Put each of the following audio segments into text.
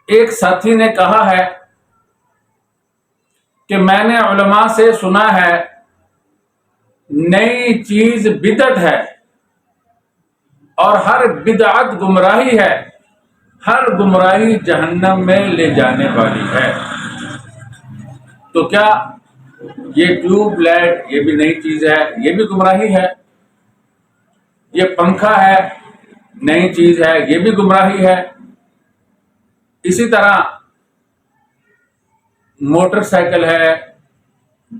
ایک ساتھی نے کہا ہے کہ میں نے علماء سے سنا ہے نئی چیز بدعت ہے اور ہر بدعت گمراہی ہے، ہر گمراہی جہنم میں لے جانے والی ہے۔ تو کیا یہ ٹیوب لائٹ یہ بھی نئی چیز ہے، یہ بھی گمراہی ہے؟ یہ پنکھا ہے، نئی چیز ہے، یہ بھی گمراہی ہے؟ اسی طرح موٹر سائیکل ہے،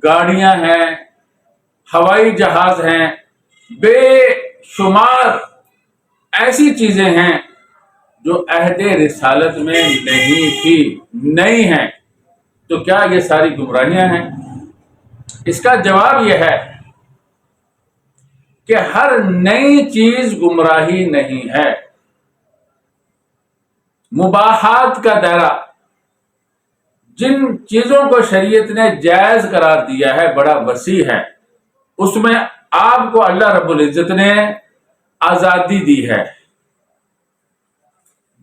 گاڑیاں ہیں، ہوائی جہاز ہیں، بے شمار ایسی چیزیں ہیں جو عہد رسالت میں نہیں تھی، نئی ہیں۔ تو کیا یہ ساری گمراہیاں ہیں؟ اس کا جواب یہ ہے کہ ہر نئی چیز گمراہی نہیں ہے۔ مباحات کا دائرہ، جن چیزوں کو شریعت نے جائز قرار دیا ہے، بڑا وسیع ہے۔ اس میں آپ کو اللہ رب العزت نے آزادی دی ہے۔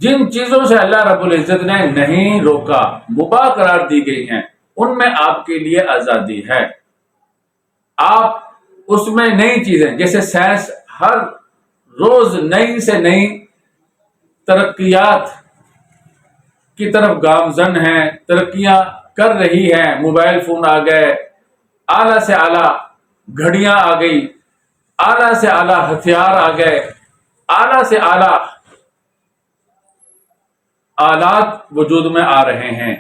جن چیزوں سے اللہ رب العزت نے نہیں روکا، مباح قرار دی گئی ہیں، ان میں آپ کے لیے آزادی ہے۔ آپ اس میں نئی چیزیں، جیسے سائنس ہر روز نئی سے نئی ترقیات کی طرف گامزن ہے، ترقیاں کر رہی ہیں۔ موبائل فون آ گئے، اعلیٰ سے اعلیٰ گھڑیاں آ گئی، اعلیٰ سے اعلیٰ ہتھیار آ گئے، اعلیٰ سے اعلیٰ آلات وجود میں آ رہے ہیں۔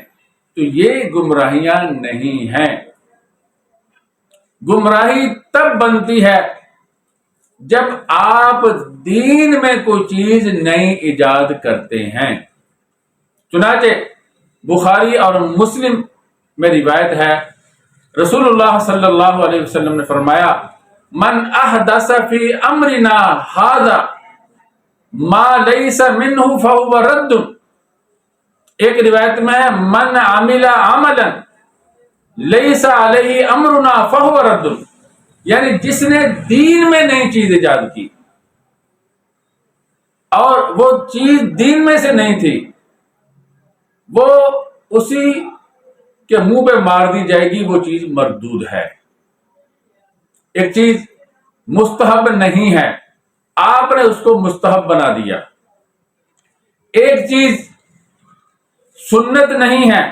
تو یہ گمراہیاں نہیں ہیں۔ گمراہی تب بنتی ہے جب آپ دین میں کوئی چیز نئی ایجاد کرتے ہیں۔ چنانچہ بخاری اور مسلم میں روایت ہے، رسول اللہ صلی اللہ علیہ وسلم نے فرمایا، من احدث فی امرنا ھذا ما لیس منہ فہو رد۔ ایک روایت میں من عمل عملا لیس علیہ امرنا فہو رد، یعنی جس نے دین میں نئی چیز ایجاد کی اور وہ چیز دین میں سے نہیں تھی، وہ اسی کے منہ پہ مار دی جائے گی، وہ چیز مردود ہے۔ ایک چیز مستحب نہیں ہے، آپ نے اس کو مستحب بنا دیا۔ ایک چیز سنت نہیں ہے،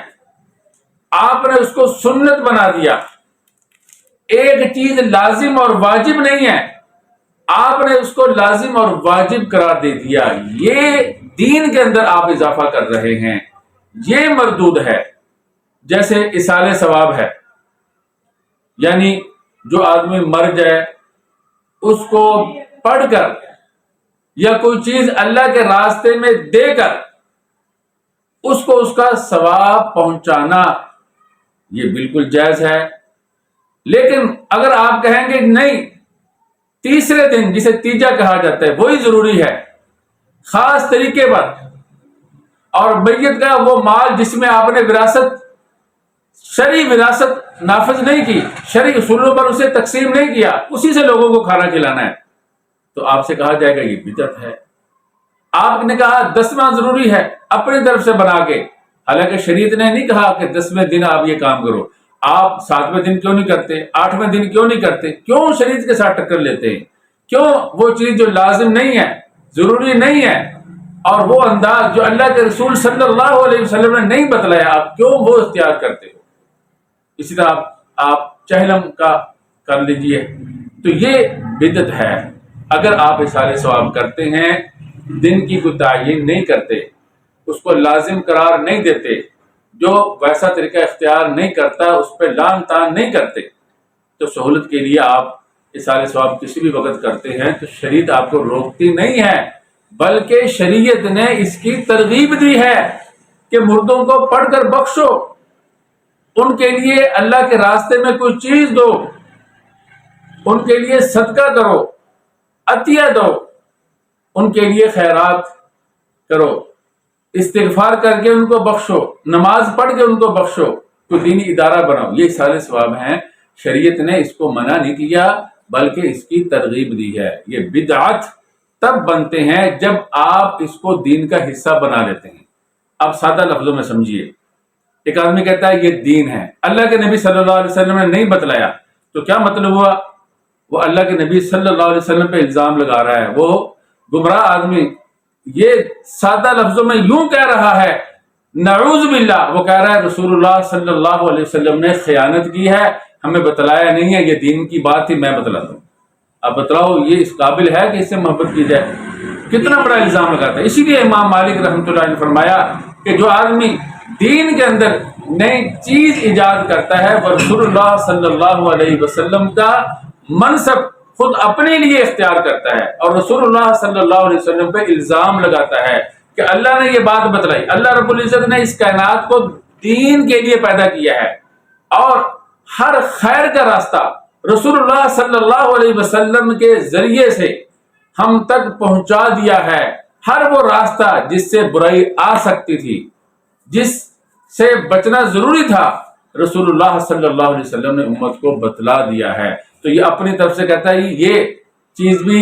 آپ نے اس کو سنت بنا دیا۔ ایک چیز لازم اور واجب نہیں ہے، آپ نے اس کو لازم اور واجب قرار دے دیا۔ یہ دین کے اندر آپ اضافہ کر رہے ہیں، یہ مردود ہے۔ جیسے ایصال ثواب ہے، یعنی جو آدمی مر جائے اس کو پڑھ کر یا کوئی چیز اللہ کے راستے میں دے کر اس کو اس کا ثواب پہنچانا، یہ بالکل جائز ہے۔ لیکن اگر آپ کہیں گے نہیں، تیسرے دن جسے تیجا کہا جاتا ہے وہی ضروری ہے، خاص طریقے پر، اور میت کا وہ مال جس میں آپ نے وراثت، شرعی وراثت نافذ نہیں کی، شرعی اصولوں پر اسے تقسیم نہیں کیا، اسی سے لوگوں کو کھانا کھلانا ہے، تو آپ سے کہا جائے گا یہ بدعت ہے۔ آپ نے کہا 10واں ضروری ہے اپنی طرف سے بنا کے، حالانکہ شریعت نے نہیں کہا کہ 10ویں دن آپ یہ کام کرو۔ آپ 7ویں دن کیوں نہیں کرتے؟ 8ویں دن کیوں نہیں کرتے؟ کیوں شریعت کے ساتھ ٹکر لیتے ہیں؟ کیوں وہ چیز جو لازم نہیں ہے، ضروری نہیں ہے، اور وہ انداز جو اللہ کے رسول صلی اللہ علیہ وسلم نے نہیں بتلایا، آپ کیوں وہ اختیار کرتے ہو؟ اسی طرح آپ چہلم کا کر لیجئے، تو یہ بدعت ہے۔ اگر آپ ایصال ثواب کرتے ہیں، دن کی کوئی تعین نہیں کرتے، اس کو لازم قرار نہیں دیتے، جو ویسا طریقہ اختیار نہیں کرتا اس پہ لان تان نہیں کرتے، تو سہولت کے لیے آپ ایصال ثواب کسی بھی وقت کرتے ہیں تو شریعت آپ کو روکتی نہیں ہے، بلکہ شریعت نے اس کی ترغیب دی ہے کہ مردوں کو پڑھ کر بخشو، ان کے لیے اللہ کے راستے میں کوئی چیز دو، ان کے لیے صدقہ کرو، عطیہ دو، ان کے لیے خیرات کرو، استغفار کر کے ان کو بخشو، نماز پڑھ کے ان کو بخشو، کوئی دینی ادارہ بناؤ۔ یہ سارے ثواب ہیں، شریعت نے اس کو منع نہیں کیا بلکہ اس کی ترغیب دی ہے۔ یہ بدعت تب بنتے ہیں جب آپ اس کو دین کا حصہ بنا لیتے ہیں۔ آپ سادہ لفظوں میں سمجھیے. ایک آدمی کہتا ہے یہ دین ہے، اللہ کے نبی صلی اللہ علیہ وسلم نے نہیں بتلایا، تو کیا مطلب ہوا؟ وہ اللہ کے نبی صلی اللہ علیہ وسلم پہ الزام لگا رہا ہے. وہ گمراہ آدمی یہ سادہ لفظوں میں یوں کہہ رہا ہے، نعوذ باللہ، وہ کہہ رہا ہے رسول اللہ صلی اللہ علیہ وسلم نے خیانت کی ہے، ہمیں بتلایا نہیں ہے، یہ دین کی بات تھی، میں بتلاتا ہوں. اب بتلاؤ یہ اس قابل ہے کہ اس سے محبت کی جائے؟ کتنا بڑا الزام لگاتا ہے. اسی لیے امام مالک رحمۃ اللہ نے فرمایا کہ جو آدمی دین کے اندر نئی چیز ایجاد کرتا ہے وہ رسول اللہ صلی اللہ علیہ وسلم کا منصب خود اپنے لیے اختیار کرتا ہے اور رسول اللہ صلی اللہ علیہ وسلم پہ الزام لگاتا ہے کہ اللہ نے یہ بات بتلائی. اللہ رب العزت نے اس کائنات کو دین کے لیے پیدا کیا ہے اور ہر خیر کا راستہ رسول اللہ صلی اللہ علیہ وسلم کے ذریعے سے ہم تک پہنچا دیا ہے. ہر وہ راستہ جس سے برائی آ سکتی تھی، جس سے بچنا ضروری تھا، رسول اللہ صلی اللہ علیہ وسلم نے امت کو بتلا دیا ہے. تو یہ اپنی طرف سے کہتا ہے یہ چیز بھی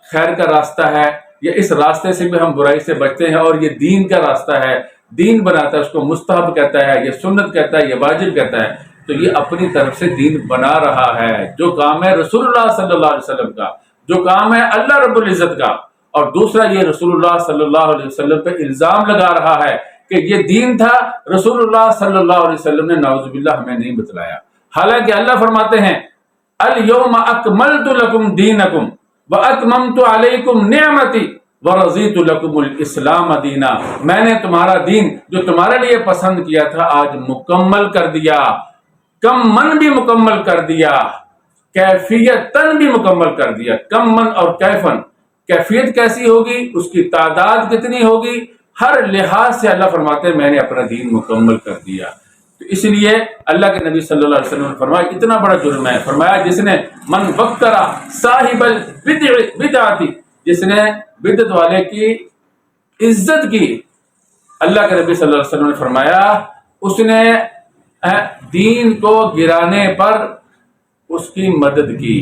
خیر کا راستہ ہے، یہ اس راستے سے بھی ہم برائی سے بچتے ہیں اور یہ دین کا راستہ ہے. دین بناتا ہے، اس کو مستحب کہتا ہے، یہ سنت کہتا ہے، یہ واجب کہتا ہے. تو یہ اپنی طرف سے دین بنا رہا ہے. جو کام ہے رسول اللہ صلی اللہ علیہ وسلم کا، جو کام ہے اللہ رب العزت کا، اور دوسرا یہ رسول اللہ صلی اللہ علیہ وسلم پہ الزام لگا رہا ہے کہ یہ دین تھا، رسول اللہ صلی اللہ علیہ وسلم نے نعوذ باللہ ہمیں نہیں بتلایا. حالانکہ اللہ فرماتے ہیں اليوم اکملت لکم دینکم واتممت علیکم نعمتی ورضیت لکم الاسلام دینا. میں نے تمہارا دین جو تمہارے لیے پسند کیا تھا آج مکمل کر دیا، کم من بھی مکمل کر دیا، کیفیتاً بھی مکمل کر دیا. کم من اور کیفن، کیفیت کیسی ہوگی، اس کی تعداد کتنی ہوگی، ہر لحاظ سے اللہ فرماتے ہیں میں نے اپنا دین مکمل کر دیا. تو اس لیے اللہ کے نبی صلی اللہ علیہ وسلم نے فرمایا اتنا بڑا جرم ہے. فرمایا جس نے من وکرا صاحب البدعۃ، جس نے بدعت والے کی عزت کی، اللہ کے نبی صلی اللہ علیہ وسلم نے فرمایا اس نے دین کو گرانے پر اس کی مدد کی.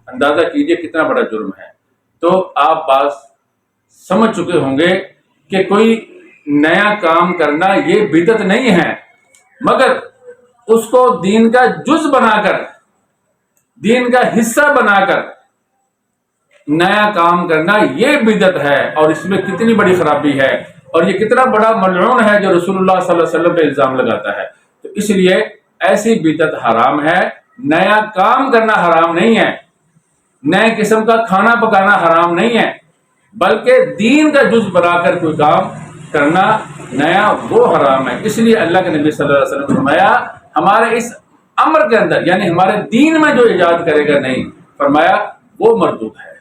اندازہ کیجئے کتنا بڑا جرم ہے. تو آپ بات سمجھ چکے ہوں گے کہ کوئی نیا کام کرنا یہ بدعت نہیں ہے، مگر اس کو دین کا جز بنا کر، دین کا حصہ بنا کر نیا کام کرنا یہ بدعت ہے. اور اس میں کتنی بڑی خرابی ہے اور یہ کتنا بڑا ملعون ہے جو رسول اللہ صلی اللہ علیہ وسلم پہ الزام لگاتا ہے. تو اس لیے ایسی بدعت حرام ہے. نیا کام کرنا حرام نہیں ہے، نئے قسم کا کھانا پکانا حرام نہیں ہے، بلکہ دین کا جز بنا کر کوئی کام کرنا نیا وہ حرام ہے. اس لیے اللہ کے نبی صلی اللہ علیہ وسلم نے فرمایا ہمارے اس امر کے اندر، یعنی ہمارے دین میں جو ایجاد کرے گا نہیں، فرمایا وہ مردود ہے.